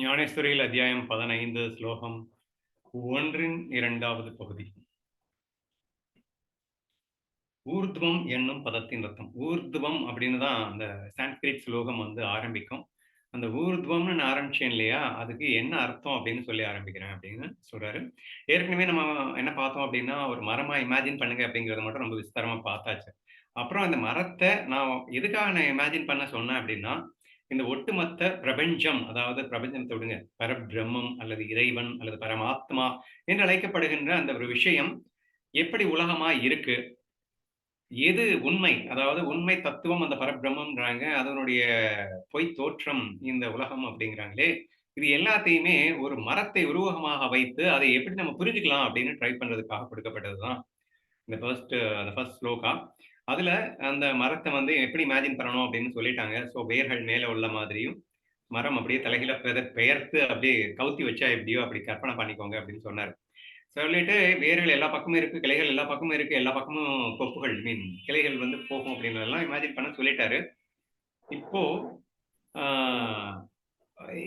ஞானேஸ்வரியில் அத்தியாயம் 15 ஸ்லோகம் 1 2வது பகுதி. ஊர்துவம் என்னும் பதத்தின் அர்த்தம். ஊர்துவம் அப்படின்னு தான் அந்த சான்ஸ்கிரிட் ஸ்லோகம் ஆரம்பிக்கும். அந்த ஊர்துவம்னு நான் ஆரம்பிச்சேன் இல்லையா? அதுக்கு என்ன அர்த்தம் அப்படின்னு சொல்லி ஆரம்பிக்கிறேன் அப்படின்னு சொல்றாரு. ஏற்கனவே நம்ம என்ன பார்த்தோம் அப்படின்னா, ஒரு மரமா இமேஜின் பண்ணுங்க அப்படிங்கிறத மட்டும் ரொம்ப விஸ்தாரமா பார்த்தாச்சு. அப்புறம் அந்த மரத்த எதுக்காக நான் இமேஜின் பண்ண சொன்னேன் அப்படின்னா, இந்த ஒட்டுமொத்த பிரபஞ்சம், அதாவது பிரபஞ்சத்த விடுங்க. பரபிரம்மம் அல்லது இறைவன் அல்லது பரமாத்மா என்று அழைக்கப்படுகின்ற அந்த ஒரு விஷயம் எப்படி உலகமா இருக்கு? எது உண்மை? அதாவது உண்மை தத்துவம் அந்த பரபிரம்மம்ன்றாங்க. அதனுடைய பொய் தோற்றம் இந்த உலகம் அப்படிங்கிறாங்களே. இது எல்லாத்தையுமே ஒரு மரத்தை உருவகமாக வைத்து, அதை எப்படி நம்ம புரிஞ்சுக்கலாம் அப்படின்னு ட்ரை பண்றதுக்காக கொடுக்கப்பட்டது தான் இந்த ஃபர்ஸ்ட் ஸ்லோகா. அதுல அந்த மரத்த எப்படி இமேஜின் பண்ணணும் அப்படின்னு சொல்லிட்டாங்க. ஸோ வேர்கள் மேல உள்ள மாதிரியும், மரம் அப்படியே தலைகீழ பெயர்த்து அப்படியே கவுத்தி வச்சா எப்படியோ அப்படி கற்பனை பண்ணிக்கோங்க அப்படின்னு சொன்னாரு. சொல்லிட்டு வேர்கள் எல்லா பக்கமும் இருக்கு, கிளைகள் எல்லா பக்கமும் இருக்கு, எல்லா பக்கமும் கொப்புகள் கிளைகள் போகும் அப்படின்றதெல்லாம் இமேஜின் பண்ண சொல்லிட்டாரு. இப்போ ah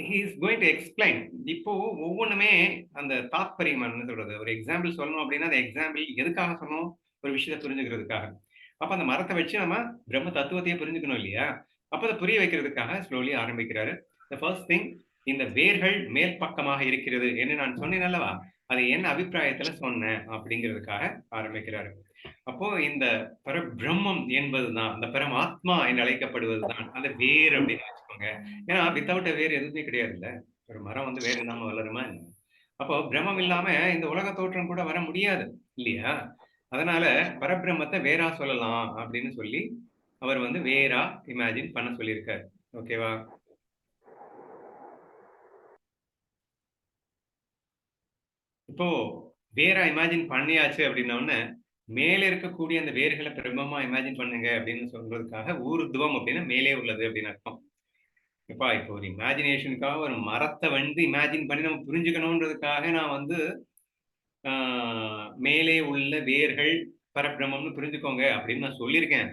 he is going to explain. இப்போ ஒவ்வொன்னுமே அந்த தாத்பரியம் என்ன சொல்றது? ஒரு எக்ஸாம்பிள் சொல்லணும் அப்படின்னா, அந்த எக்ஸாம்பிள் எதுக்காக சொன்னோம்? ஒரு விஷயத்த புரிஞ்சுக்கிறதுக்காக. அப்ப அந்த மரத்த வச்சு நம்ம பிரம்ம தத்துவத்தையே புரிஞ்சுக்கணும் இல்லையா? அப்ப அத புரிய வைக்கிறதுக்காக ஸ்லோலி ஆரம்பிக்கிறாரு. த ஃபர்ஸ்ட் திங், இந்த வேர்கள் மேல் பக்கமாக இருக்கிறது என்று நான் சொன்னேன் அல்லவா? அதை என் அபிப்பிராயத்துல சொன்னேன் அப்படிங்கிறதுக்காக ஆரம்பிக்கிறாரு. அப்போ இந்த பரபிரம்மம் என்பதுதான், அந்த பரமாத்மா என்று அழைக்கப்படுவதுதான் அந்த வேர் அப்படின்னு வச்சுக்கோங்க. ஏன்னா வித்தவுட் வேர் எதுவுமே கிடையாதுல்ல. ஒரு மரம் வேர் இல்லாம வளருமா என்ன? அப்போ பிரம்மம் இல்லாம இந்த உலக தோற்றம் கூட வர முடியாது இல்லையா? அதனால பரபிரம்மத்தை வேறா சொல்லலாம் அப்படின்னு சொல்லி அவர் வேறா இமேஜின் பண்ண சொல்லியிருக்காரு. ஓகேவா? இப்போ வேறா இமேஜின் பண்ணியாச்சு அப்படின்ன மேலே இருக்கக்கூடிய அந்த வேர்களை பிரம்மமா இமேஜின் பண்ணுங்க அப்படின்னு சொல்றதுக்காக ஊர்துவம் அப்படின்னா மேலே உள்ளது அப்படின்னு அர்த்தம். இப்போ ஒரு இமேஜினேஷனுக்காக ஒரு மரத்தை இமேஜின் பண்ணி நம்ம புரிஞ்சுக்கணுன்றதுக்காக நான் மேலே உள்ள வேர்கள் பரபிரம்மம்னு புரிஞ்சுக்கோங்க அப்படின்னு நான் சொல்லியிருக்கேன்.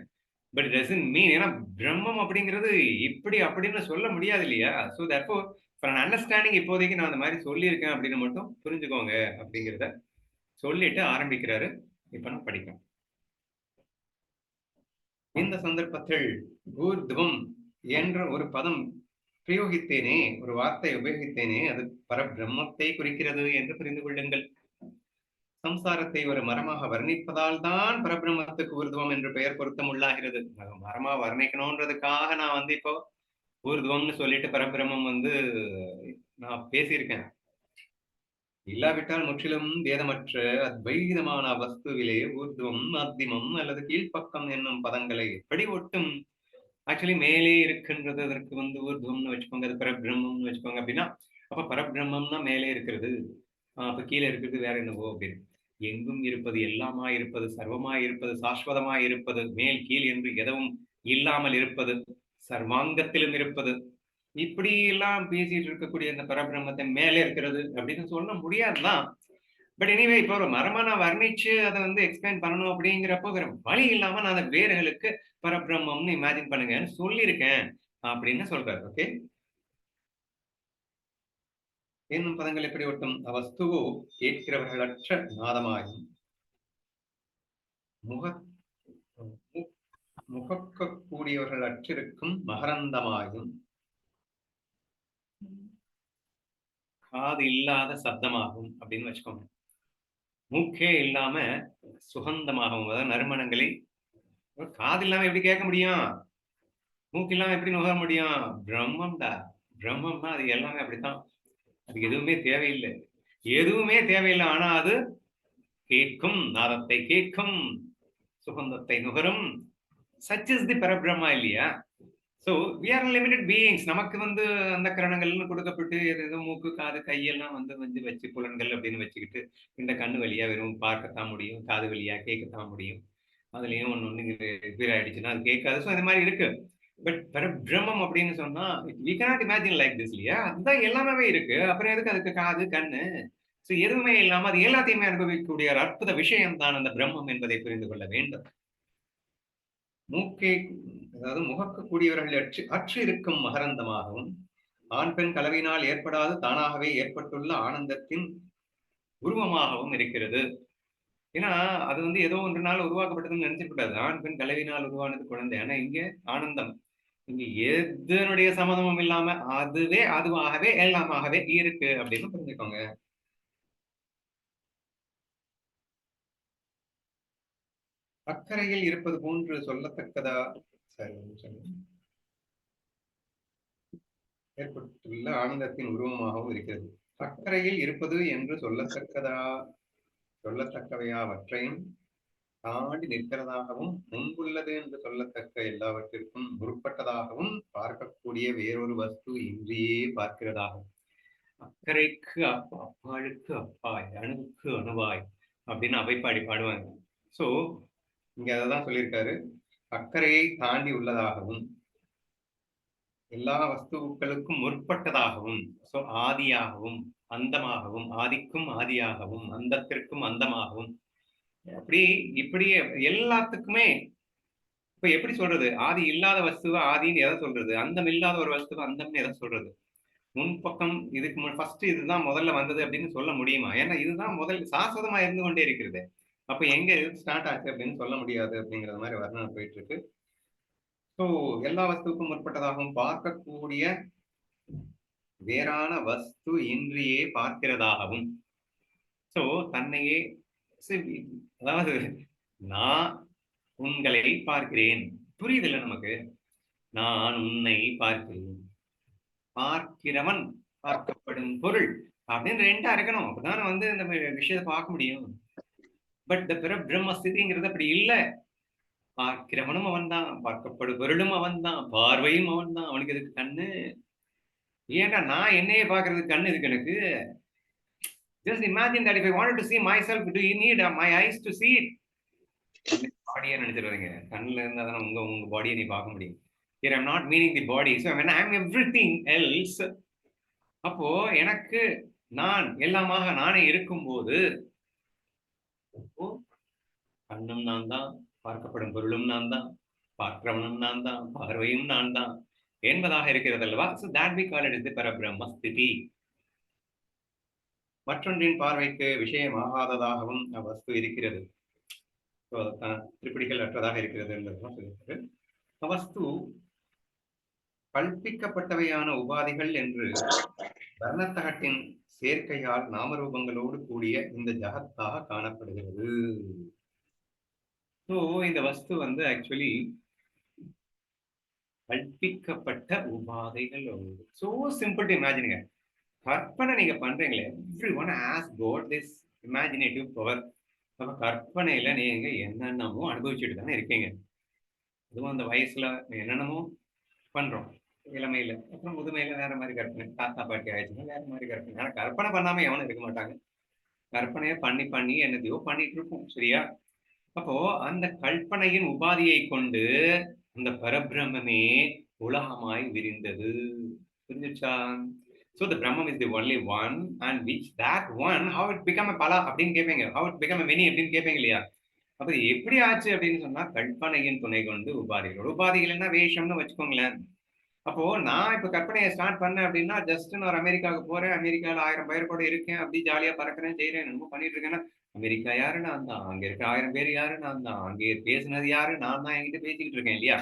பட் இட் டசன்ட் மீன், ஏன்னா பிரம்மம் அப்படிங்கிறது இப்படி அப்படின்னு சொல்ல முடியாது இல்லையா? So therefore for an understanding இப்போதைக்கு நான் அந்த மாதிரி சொல்லியிருக்கேன் அப்படின்னு மட்டும் புரிஞ்சுக்கோங்க அப்படிங்கிறத சொல்லிட்டு ஆரம்பிக்கிறாரு. இப்ப நான் படிக்கிறேன். இந்த சந்தர்ப்பத்தில் ஊர்துவம் என்ற ஒரு பதம் பிரயோகித்தேனே, ஒரு வார்த்தை உபயோகித்தேனே, அது பரபிரம்மத்தை குறிக்கிறது என்று புரிந்து கொள்ளுங்கள். சம்சாரத்தை ஒரு மரமாக வர்ணிப்பதால் தான் பரபிரம்மத்துக்கு ஊர்துவம் என்று பெயர் பொருத்தம் உள்ளாகிறது. மரமா வர்ணிக்கணும்ன்றதுக்காக நான் இப்போ ஊர்துவம்னு சொல்லிட்டு பரபிரம்மம் நான் பேசியிருக்கேன். இல்லாவிட்டால் முற்றிலும் வேதமற்ற அத்வைதமான வஸ்துவிலே ஊர்துவம், மத்தியமம் அல்லது கீழ்ப்பக்கம் என்னும் பதங்களை எப்படி ஒட்டும்? ஆக்சுவலி மேலே இருக்கின்றது அதற்கு ஊர்துவம்னு வச்சுக்கோங்க, அது பரபிரம்மம்னு வச்சுக்கோங்க அப்படின்னா, அப்ப பரபிரம்மம்னா மேலே இருக்கிறது, அப்ப கீழே இருக்கிறது வேற என்னவோ அப்படின்னு. எங்கும் இருப்பது, எல்லாமா இருப்பது, சர்வமாய் இருப்பது, சாஸ்வதமாய் இருப்பது, மேல் கீழ் என்று எதுவும் இல்லாமல் இருப்பது, சர்வாங்கத்திலும் இருப்பது, இப்படி எல்லாம் பேசிட்டு இருக்கக்கூடிய இந்த பரபிரம்மத்தை மேலே இருக்கிறது அப்படின்னு சொல்ல முடியாதுதான். பட் எனிவே இப்போ ஒரு மரமா நான் வர்ணிச்சு அதை எக்ஸ்பிளைன் பண்ணணும் அப்படிங்கிறப்போ வேற வழி இல்லாம நான் அந்த வேர்களுக்கு பரபிரம்மம்னு இமேஜின் பண்ணுங்கன்னு சொல்லியிருக்கேன் அப்படின்னு சொல்றாரு. ஓகே, என்னும் பதங்கள் எப்படி ஒட்டும்? வஸ்துவோ கேட்கிறவர்களற்ற நாதமாயும் முக முகக்கக்கூடியவர்கள் அற்றிருக்கும் மகரந்தமாயும் காது இல்லாத சப்தமாகும் அப்படின்னு வச்சுக்கோங்க. மூக்கே இல்லாம சுகந்தமாகவும், அதாவது நறுமணங்களை காது இல்லாம எப்படி கேட்க முடியும்? மூக்கு இல்லாம எப்படி நுகர முடியும்? பிரம்மம்டா. பிரம்மம்னா அது எல்லாமே அப்படித்தான். அது எதுவுமே தேவையில்லை. எதுவுமே தேவையில்லை. ஆனா அது கேட்கும், நாதத்தை கேட்கும், சுகந்தத்தை நுகரும். சச் இஸ் தி பரபிரம்மா இல்லையா? So we are limited beings. நமக்கு அந்த கரணங்கள்னு கொடுக்கப்பட்டு ஏதோ மூக்கு, காது, கையெல்லாம் வச்சு புலன்கள் அப்படின்னு வச்சுக்கிட்டு இந்த கண்ணு வழியா வெறும் பார்க்கத்தான் முடியும், காது வழியா கேட்கத்தான் முடியும். அதுலயும் ஒண்ணு ரிப்பேர் ஆயிடுச்சுன்னா அது கேட்காது. ஸோ இந்த மாதிரி இருக்கு. பட் பரபிரம்மம் அப்படின்னு சொன்னா we cannot imagine like this இல்லையா? அதுதான் எல்லாமே இருக்கு. அப்புறம் எதுக்கு அதுக்கு காது, கண்ணு? ஸோ எதுவுமே இல்லாம அது எல்லாத்தையுமே அனுபவிக்கக்கூடிய ஒரு அற்புத விஷயம் தான் அந்த பிரம்மம் என்பதை புரிந்து கொள்ள வேண்டும். மூக்கை, அதாவது முகக்கக்கூடியவர்கள் அற்று இருக்கும் மகரந்தமாகவும், ஆண் பெண் கலவையினால் ஏற்படாது தானாகவே ஏற்பட்டுள்ள ஆனந்தத்தின் உருவமாகவும் இருக்கிறது. ஏன்னா அது வந்து ஏதோ ஒன்றுனால உருவாக்கப்பட்டதுன்னு நினைச்சிடக்கூடாது. ஆண் பெண் கலவையினால் உருவானது குழந்தை. ஆனா இங்க ஆனந்தம். இங்க எதனுடைய சம்மதமும் இல்லாம அதுவே அதுவாகவே எல்லாமாகவே இருக்கு அப்படின்னு புரிஞ்சுக்கோங்க. அக்கறையில் இருப்பது போன்று சொல்லத்தக்கதா சரி ஏற்பட்டுள்ள ஆனந்தத்தின் உருவமாகவும் இருக்கிறது. அக்கறையில் இருப்பது என்று சொல்லத்தக்கவையாவற்றையும் தாண்டி நிற்கிறதாகவும் முன்புள்ளது என்று சொல்லத்தக்க எல்லாவற்றிற்கும் முற்பட்டதாகவும் பார்க்கக்கூடிய வேறொரு வஸ்து இன்றியே பார்க்கிறதாகும். அக்கறைக்கு அப்பாளுக்கு அப்பாய், அணுவுக்கு அணுவாய் அப்படின்னு அவைப்பாடி பாடுவாங்க. சோ இங்க அததான் சொல்லியிருக்காரு. அக்கறையை தாண்டி உள்ளதாகவும் எல்லா வஸ்துக்களுக்கும் முற்பட்டதாகவும், சோ ஆதியாகவும் அந்தமாகவும், ஆதிக்கும் ஆதியாகவும், அந்தத்திற்கும் அந்தமாகவும், அப்படி இப்படி எல்லாத்துக்குமே இப்ப எப்படி சொல்றது? ஆதி இல்லாத வஸ்துவ ஆதின்னு எதை சொல்றது? அந்தம் இல்லாத ஒரு வஸ்துவ அந்தம்னு எதை சொல்றது? முன்பக்கம் இதுக்கு ஃபர்ஸ்ட் இதுதான் முதல்ல வந்தது அப்படின்னு சொல்ல முடியுமா? ஏன்னா இதுதான் முதல் சாஸ்வதமா இருந்து கொண்டே இருக்கிறது. அப்ப எங்க இது ஸ்டார்ட் ஆச்சு அப்படின்னு சொல்ல முடியாது அப்படிங்கிற மாதிரி வர்ணனை போயிட்டு இருக்கு. ஸோ எல்லா வஸ்துவுக்கும் முற்பட்டதாகவும் பார்க்கக்கூடிய வேறான வஸ்து இன்றியே பார்க்கிறதாகவும், ஸோ தன்னையே அதாவது நான் உங்களை பார்க்கிறேன். புரியுதுல்ல நமக்கு? நான் உன்னை பார்க்கிறேன். பார்க்கிறவன் பார்க்கப்படும் பொருள் அப்படின்னு ரெண்டா இருக்கணும். அப்பதான் வந்து இந்த விஷயத்தை பார்க்க முடியும். பட் இந்த பிற பிரம்மஸ்திதிங்கிறது அப்படி இல்லை. பார்க்கிறவனும் அவன் தான், பார்க்கப்படும் பொருளும் அவன் தான், பார்வையும் அவன் தான். அவனுக்கு எதுக்கு கண்ணு? ஏன்னா நான் என்னையே பார்க்கறதுக்கு கண்ணு இருக்கு எனக்கு. Just imagine that if I wanted to see myself, do you need my eyes to see it? பாடியை நினைச்சிருவீங்க. கண்ணுல இருந்தா தானே உங்க பாடியை நீ பார்க்க முடியும். Here I'm not meaning the body. So when I'm everything else, அப்போ எனக்கு நான் எல்லாமாக நானே இருக்கும்போது கண்ணும் நான் தான், பார்க்கப்படும் பொருளும் நான் தான், பார்க்கிறவனும் நான் தான், பார்வையும் நான் தான் என்பதாக இருக்கிறது அல்லவா? So that we call it as the பரபிரம்ம ஸ்திதி. மற்றொன்றின் பார்வைக்கு விஷயமாகாததாகவும் அவ்வஸ்து இருக்கிறது. திருப்பிடிகள் அற்றதாக இருக்கிறது என்பதுதான் சொல்லியிருக்கிறது. அவ்வஸ்து கல்பிக்கப்பட்டவையான உபாதிகள் என்று வர்ணத்தகட்டின் சேர்க்கையால் நாமரூபங்களோடு கூடிய இந்த ஜகத்தாக காணப்படுகிறது. ஸோ இந்த வஸ்து வந்து ஆக்சுவலி கல்பிக்கப்பட்ட உபாதைகள். சோ சிம்பிள் டு இமேஜினுங்க. கற்பனை நீங்க பண்றீங்களே, everyone has got this imaginative power. அப்ப கற்பனையில நீங்க என்னென்னமோ அனுபவிச்சுட்டு தானே இருக்கீங்க. அதுவும் அந்த வயசுல என்னென்னமோ பண்றோம். இளமையில, அப்புறம் முதுமையில வேற மாதிரி கற்பனை, தாத்தா பாட்டி ஆயிடுச்சுன்னா வேற மாதிரி கற்பனை. ஆனா கற்பனை பண்ணாம எவனும் இருக்க மாட்டாங்க. கற்பனையை பண்ணி பண்ணி என்னதையோ பண்ணிட்டு இருப்போம். சரியா? அப்போ அந்த கல்பனையின் உபாதியை கொண்டு அந்த பரபிரம்மே உலகமாய் விரிந்தது. புரிஞ்சுச்சா? So the Brahman is the only one, and which that one, how it become a pala அப்படின்னு கேட்பீங்க, how it become a many அப்படின்னு கேட்பீங்க இல்லையா? அப்ப எப்படி ஆச்சு அப்படின்னு சொன்னா கற்பனையின் துணை கொண்டு உபாதிகள். உபாதிகள்னா வேஷம்னு வச்சுக்கோங்களேன். அப்போ நான் இப்ப கற்பனையை ஸ்டார்ட் பண்ணேன் அப்படின்னா, ஜஸ்ட் நான் அமெரிக்காவுக்கு போறேன், அமெரிக்கால 1000 பேர் கூட இருக்கேன், அப்படி ஜாலியா பறக்கிறேன், செய்யறேன், என்னமோ பண்ணிட்டு இருக்கேன்னா, அமெரிக்கா யாரு? நான் தான். அங்க இருக்க 1000 பேர் யாரு? நான் தான். அங்கே பேசுனது யாரு? நான் தான். என்கிட்ட பேசிக்கிட்டு இருக்கேன் இல்லையா?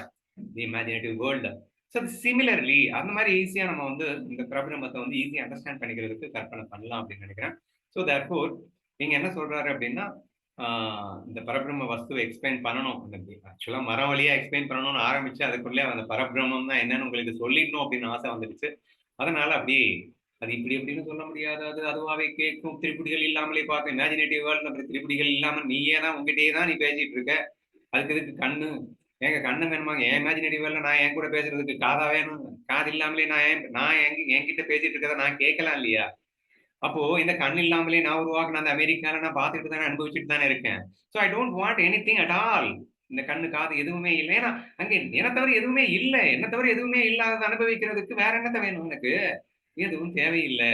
தி இமேஜினேட்டிவ் வேர்ல்டு. ஸோ சிமிலர்லி அந்த மாதிரி ஈஸியா நம்ம வந்து இந்த பிரபலமத்தை வந்து ஈஸியா அண்டர்ஸ்டாண்ட் பண்ணிக்கிறதுக்கு கற்பனை பண்ணலாம் அப்படின்னு நினைக்கிறேன். ஸோ தேர்ஃபோர் நீங்க என்ன சொல்றாரு அப்படின்னா, இந்த பரபிரம்ம வஸ்துவை எக்ஸ்பிளைன் பண்ணணும். ஆக்சுவலா மரம் வழியா எக்ஸ்பிளைன் பண்ணணும்னு ஆரம்பிச்சு அதுக்குள்ளே அந்த பரபிரம்மம் தான் என்னன்னு உங்களுக்கு சொல்லிடணும் அப்படின்னு ஆசை வந்துடுச்சு. அதனால அப்படி அது இப்படி எப்படின்னு சொல்ல முடியாது. அது அதுவாவே கேட்கும். திருப்படிகள் இல்லாமலே பார்க்க இமேஜினேட்டிவ் வேர்ல்டு. அப்படி திருப்படிகள் இல்லாம நீயே தான் உங்ககிட்டயே தான் நீ பேசிட்டு இருக்க. அதுக்கு இதுக்கு கண்ணு ஏங்க கண்ணு வேணுமாங்க? என் இமேஜினேட்டிவ் வேர்ல்டு நான் என் கூட பேசுறதுக்கு காதா வேணும்? காது இல்லாமலே நான் என்கிட்ட பேசிட்டு இருக்கதை நான் கேட்கலாம் இல்லையா? அப்போ இந்த கண் இல்லாமலே நான் உருவாக்குன அந்த அமெரிக்கால நான் பார்த்துட்டு தானே அனுபவிச்சுட்டு தானே இருக்கேன். So I don't want anything at all. இந்த கண்ணு காது எதுவுமே இல்லை. ஏன்னா அங்கே என்ன தவிர எதுவுமே இல்லை. என்ன தவிர எதுவுமே இல்லாததை அனுபவிக்கிறதுக்கு வேற என்னத்த வேணும் எனக்கு? எதுவும் தேவையில்லை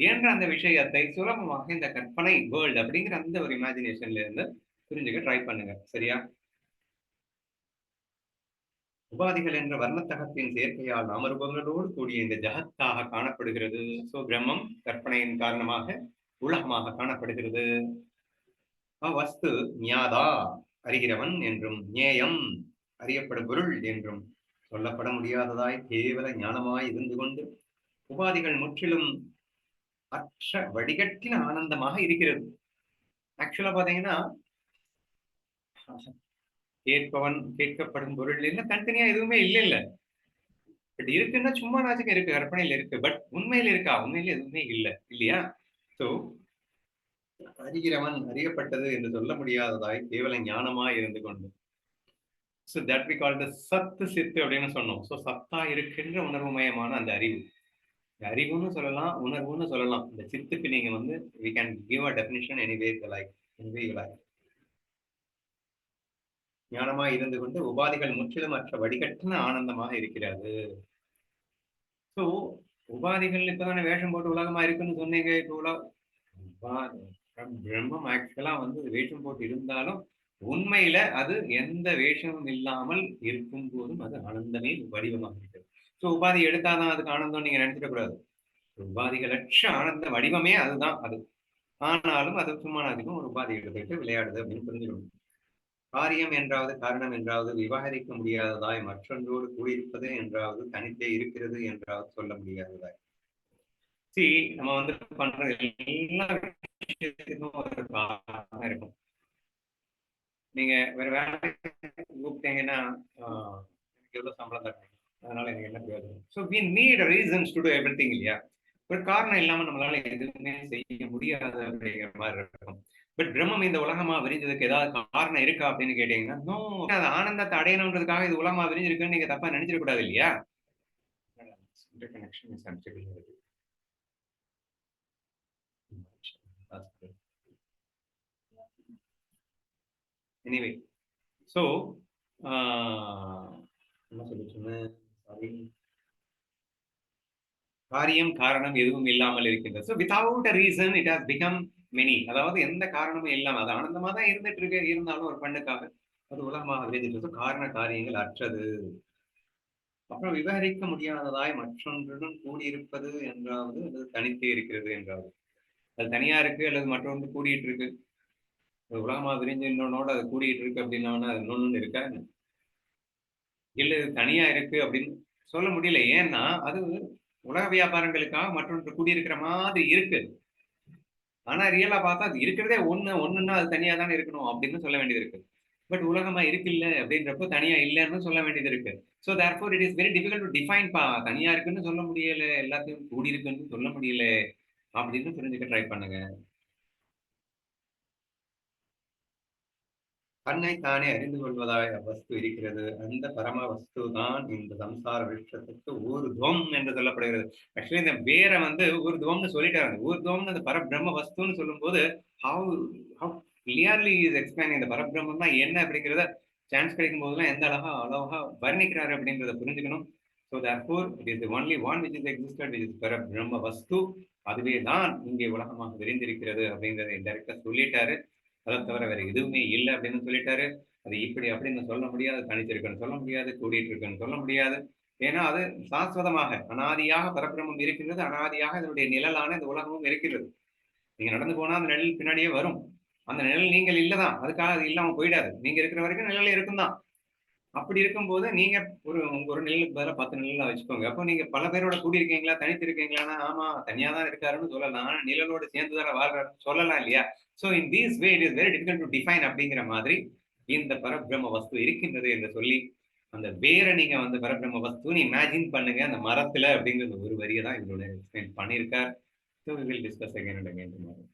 என்ற அந்த விஷயத்தை சுலபமாக இந்த கற்பனை வேர்ல்டு அப்படிங்கிற அந்த ஒரு இமேஜினேஷன்ல இருந்து புரிஞ்சுக்க ட்ரை பண்ணுங்க. சரியா? உபாதிகள் என்ற வர்ணத்தகத்தின் சேர்க்கையால் நாமரூபங்களோடு கூடிய இந்த ஜகத்தாக காணப்படுகிறது. சோ பிரம்மம் கற்பனையின் காரணமாக உலகமாக காணப்படுகிறது. வஸ்து ஞாதா அறிகிறவன் என்றும், ஞேயம் அறியப்படும் பொருள் என்றும் சொல்லப்பட முடியாததாய் கேவல ஞானமாய் இருந்து கொண்டு உபாதிகள் முற்றிலும் அற்ற வடிகட்டின ஆனந்தமாக இருக்கிறது. ஆக்சுவலா பாத்தீங்கன்னா, கேட்பவன் கேட்கப்படும் பொருள் இல்ல, தனித்தனியா எதுவுமே இல்ல. பட் இருக்குன்னா சும்மா நாச்சுக்கு இருக்கு, கற்பனையில இருக்கு. பட் உண்மையில இருக்கா? உண்மையில எதுவுமே இல்லையா? சோ அறிகிறவன் அறியப்பட்டது என்று சொல்ல முடியாததாய் கேவல ஞானமாய் இருந்து கொண்டு, so that we call the சத்து சித்து அப்படின்னு சொன்னோம். சோ சத்தா இருக்கின்ற உணர்வுமயமான அந்த அறிவு, அறிவுன்னு சொல்லலாம், உணர்வுன்னு சொல்லலாம். இந்த சித்துக்கு நீங்க வந்து we can give a definition anyway you like, anyway you like. ஞானமாய் இருந்து கொண்டு உபாதிகள் முற்றிலும் அற்ற வடிகட்டின ஆனந்தமாக இருக்கிறது. சோ உபாதிகள் இப்பதானே வேஷம் போட்டு உலகமா இருக்குன்னு சொன்னீங்க. இப்ப பிரம்மம் ஆக்சுவலா வந்து வேஷம் போட்டு இருந்தாலும் உண்மையில அது எந்த வேஷமும் இல்லாமல் இருக்கும் போதும் அது ஆனந்தமே வடிவமாக இருக்கிறது. சோ உபாதி எடுத்தாதான் அதுக்கு ஆனந்தம் நீங்க நினைச்சிட கூடாது. உபாதிகளற்ற ஆனந்த வடிவமே அதுதான் அது. ஆனாலும் அது சும்மா அதிகம் ஒரு உபாதி எடுத்துக்கிட்டு விளையாடுது அப்படின்னு புரிஞ்சுக்கணும். காரியம் என்றாவது காரணம் என்றாவது விவகரிக்க முடியாததாய் மற்றொன்றோடு கூடியிருப்பது என்றாவது தனித்தே இருக்கிறது என்றாவது சொல்ல முடியாததாய். நம்ம வந்து பண்ற எல்லா விஷயத்துக்கும் ஒரு காரணம் இருக்கும். நீங்க வேற வேலை கூப்பிட்டீங்கன்னா எனக்கு எவ்வளவு சம்பளம் தரணும், அதனால எனக்கு என்ன பிரயோஜனம்? So we need reasons to do everything இல்லையா? ஒரு காரணம் இல்லாம நம்மளால எதுவுமே செய்ய முடியாது அப்படிங்கிற மாதிரி இருக்கும். பட் பிரம்மம் இந்த உலகமா விரிஞ்சதுக்கு ஏதாவது காரணம் இருக்கா அப்படின்னு கேட்டீங்கன்னா, நோ. அது ஆனந்தத்தை அடையணுன்றதுக்காக இது உலகமா விரிஞ்சிருக்குன்னு நீங்க தப்பா நினைச்சிட கூடாது இல்லையா? எனிவே, சோ என்ன சொல்லிட்டு சாரி, காரியம் காரணம் எதுவும் இல்லாமல் இருக்கின்றது. So without a reason it has become many. அதாவது எந்த காரணமும் இல்லாம அது ஆனந்தமா தான் இருந்துட்டு இருக்கு. இருந்தாலும் ஒரு பண்ணுக்காக அது உலகமாக விளைஞ்சிட்டு காரண காரியங்கள் அற்றது. அப்புறம் விவகரிக்க முடியாததாய் மற்றொன்றுடன் கூடியிருப்பது என்றாவது அது தனித்தே இருக்கிறது என்றாவது. அது தனியா இருக்கு அல்லது மற்றொன்று கூடிட்டு இருக்கு. உலகமா விரிஞ்சு இன்னொன்னோட அது கூடிட்டு இருக்கு அப்படின்னா அது இன்னொன்னு இருக்கா, இல்ல இது தனியா இருக்கு அப்படின்னு சொல்ல முடியல. ஏன்னா அது உலக வியாபாரங்களுக்காக மற்றொன்று கூடியிருக்கிற மாதிரி இருக்கு. ஆனா ரியலா பார்த்தா அது இருக்கிறதே ஒண்ணுன்னா அது தனியா தானே இருக்கணும் அப்படின்னு சொல்ல வேண்டியது இருக்கு. பட் உலகமா இருக்குல்ல அப்படின்றப்போ தனியா இல்லைன்னு சொல்ல வேண்டியது இருக்கு. So therefore it is very difficult to define. தனியா இருக்குன்னு சொல்ல முடியல, எல்லாத்தையும் கூடி இருக்குன்னு சொல்ல முடியல அப்படின்னு புரிஞ்சுக்க ட்ரை பண்ணுங்க. தன்னை தானே அறிந்து கொள்வதாய் வஸ்து இருக்கிறது. அந்த பரம வஸ்து தான் இந்த சம்சார விருட்சத்துக்கு ஊர்துவம் என்று சொல்லப்படுகிறது. ஆக்சுவலி இந்த வேற வந்து ஊர்துவம்னு சொல்லிட்டாங்க. ஊர்துவம்னு அந்த பரபிரம்ம வஸ்துன்னு சொல்லும் போது how how clearly is explaining இந்த பரபிரம்மம் தான் என்ன அப்படிங்கிறத சான்ஸ் கிடைக்கும் போதெல்லாம் எந்த அழகா வர்ணிக்கிறாரு அப்படிங்கிறத புரிஞ்சுக்கணும். So therefore it is the only one which is existed, which is பரபிரம்ம வஸ்து. அதுவே தான் இங்கே உலகமாக விரிந்திருக்கிறது அப்படிங்கிறத இன்டெரக்டா சொல்லிட்டாரு. அதை தவிர வேற எதுவுமே இல்லை அப்படின்னு சொல்லிட்டாரு. அது இப்படி அப்படின்னு சொல்ல முடியாது, தனித்திருக்குன்னு சொல்ல முடியாது, கூடிட்டு இருக்குன்னு சொல்ல முடியாது. ஏன்னா அது சாஸ்வதமாக அனாதியாக பரபிரமம் இருக்கின்றது. அனாதியாக இதனுடைய நிழலான இந்த உலகமும் இருக்கிறது. நீங்க நடந்து போனா அந்த நிழல் பின்னாடியே வரும். அந்த நிழல் நீங்கள் இல்லதான், அதுக்காக அது இல்லாம போயிடாது. நீங்க இருக்கிற வரைக்கும் நிழல் இருக்கும் தான். அப்படி இருக்கும்போது நீங்க ஒரு நிழலுக்கு பதிலா 10 நிழலா வச்சுக்கோங்க. அப்போ நீங்க பல பேரோட கூடியிருக்கீங்களா, தனித்து இருக்கீங்களான்னா, ஆமா தனியா தான் இருக்காருன்னு சொல்லலாம். ஆனா நிழலோட சேர்ந்து தானே வாழ்றாருன்னு சொல்லலாம் இல்லையா? So in this way it is very difficult to define அப்படிங்கிற மாதிரி இந்த பரபிரம்ம வஸ்து இருக்கின்றது என்று சொல்லி அந்த வேற நீங்க வந்து பரபிரம்ம வஸ்துன்னு இமேஜின் பண்ணுங்க அந்த மரத்துல அப்படிங்கிற ஒரு வரியை தான் இவரோட எக்ஸ்பிளைன் பண்ணியிருக்கார். So we will discuss again and again tomorrow.